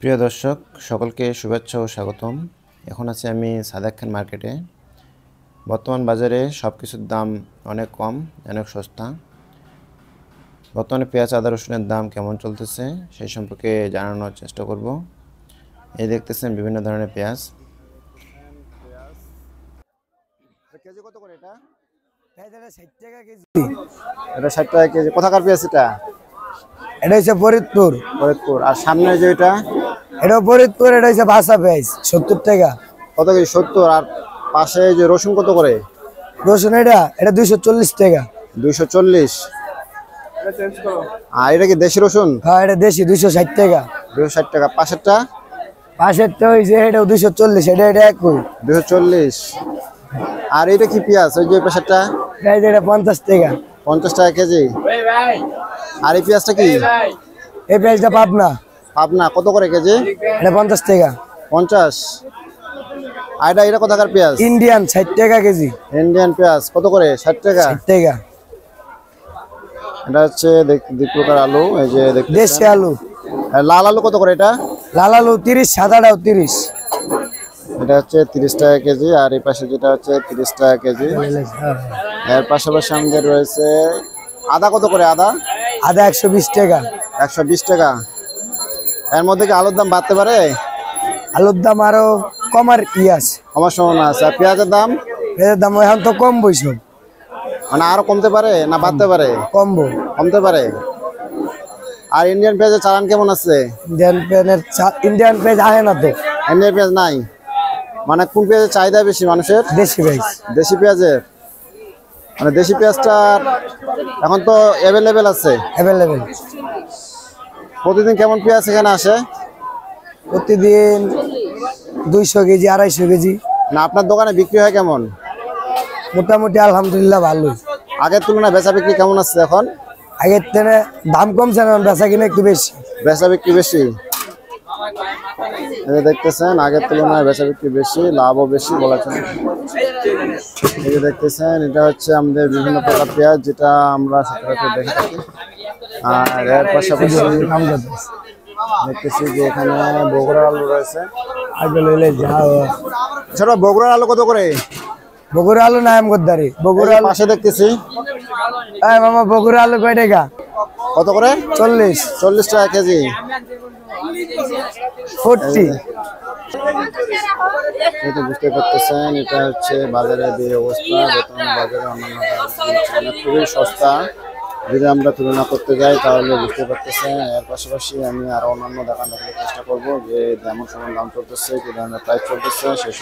প্রিয় দর্শক সকলকে শুভেচ্ছা ও স্বাগতম। এখন আছি আমি সাদেক খান মার্কেটে। বর্তমান বাজারে সব কিছুর দাম অনেক কম, অনেক সস্তা। বর্তমানে পেঁয়াজ, আদা, রসুনের দাম কেমন চলতেছে সেই সম্পর্কে জানানোর চেষ্টা করব। এই দেখতেছেন বিভিন্ন ধরনের পেঁয়াজ। কেজি কত করে এটা? এটা 60 টাকা কেজি। এটা 60 টাকা কেজি। কোথাকার পেঁয়াজ এটা? এটা হচ্ছে ফরিদপুর। ফরিদপুর। আর সামনে যে এটা? এটা ফরিদপুর, এটা হচ্ছে ভাষা পেঁয়াজ 70 টাকা। কত কেজি? 70। আর পাশে যে রসুন কত করে? রসুন এটা 240 টাকা। 240। আর এটা কি দেশি রসুন? হ্যাঁ, এটা দেশি 260 টাকা। 260 টাকা। পাশেরটা? পাশেরটা হইছে এটাও 240, এটা একই 240। আর এটা কি পেঁয়াজ? ওই যে পাশেরটা? এটা 50 টাকা। 50 টাকা কেজি। আর এই পেঁয়াজটা কি? এই পেঁয়াজটা পাবনা। পাবনা। কত করে কেজি? এটা 50 টাকা। 50। আর এটা কোথাকার পেঁয়াজ? ইন্ডিয়ান 60 টাকা কেজি। ইন্ডিয়ান পেঁয়াজ কত করে? 60 টাকা। 60 টাকা। এটা হচ্ছে দুই প্রকার আলু, এই যে দেখতেছেন দেশি আলু। আর লাল আলু কত করে এটা? লাল আলু 30, সাদাটাও 30। এটা হচ্ছে 30 টাকা কেজি। আর এই পাশে যেটা হচ্ছে 30 টাকা কেজি। এর পাশাপাশি আমাদের রয়েছে আদা। কত করে আদা? আদা 120 টাকা। 120 টাকা। এর মধ্যে কি আলুর দাম বাড়তে পারে? আলুর দাম আরো কমার আছে, আমার সম্ভাবনা আছে। আর পেঁয়াজের দাম? পেঁয়াজের দাম এখন তো কম বইসব, মানে আরো কমতে পারে না বাড়তে পারে? কমবো। কমতে পারে। আর ইন্ডিয়ান পেঁয়াজের চালান কেমন আছে? ইন্ডিয়ান পেঁয়াজ আহে না তো। ইন্ডিয়ান পেঁয়াজ নাই। মানে কোন পেঁয়াজের চাহিদা বেশি মানুষের? দেশি পেঁয়াজ। দেশি পেঁয়াজের। মানে দেশি পেঁয়াজটা এখন তো অ্যাভেলেবেল আছে। অ্যাভেলেবেল। প্রতিদিন কেমন পেঁয়াজ এখানে আসে? প্রতিদিন 200 কেজি, 250 কেজি। না আপনার দোকানে বিক্রি হয় কেমন? মোটামুটি আলহামদুলিল্লাহ ভালোই। আগের তুলনায় বেচা বিক্রি কেমন আছে এখন? আগের থেকে দাম কমছে না, বেচা কিনা একটু বেশি। বেচা বিক্রি বেশি। এই যে দেখতেছেন আগের তুলনায় বেচা বিক্রি বেশি, লাভও বেশি বলেছেন। এই যে দেখতেছেন এটা হচ্ছে আমাদের বিভিন্ন প্রকার পেঁয়াজ, যেটা আমরা সচরাচর দেখে থাকি। আর এর পাশাপাশি দেখতেছি যে এখানে বগুড়ার আলু রয়েছে। ছোট বগুড়ার আলু কত করে? বগুড়া আলু না আমগদ্দারি। বগুড়া আলু পাশে দেখতেছি। এই মামা, বগুড়া আলু কয় টাকা? কত করে? 40। 40 টাকা কেজি। 40। এই তো বুঝতে পারতেছেন এটা হচ্ছে বাজারের যে অবস্থা। বর্তমানে বাজারে অন্যান্য খুবই সস্তা। যদি আমরা তুলনা করতে যাই তাহলে বুঝতে পারতেছেন। এর পাশাপাশি আমি আরো অন্যান্য দোকান দেখানোর চেষ্টা করবো যে যেমন সময় দাম চলতেছে, কি ধরনের প্রাইস চলতেছে সেই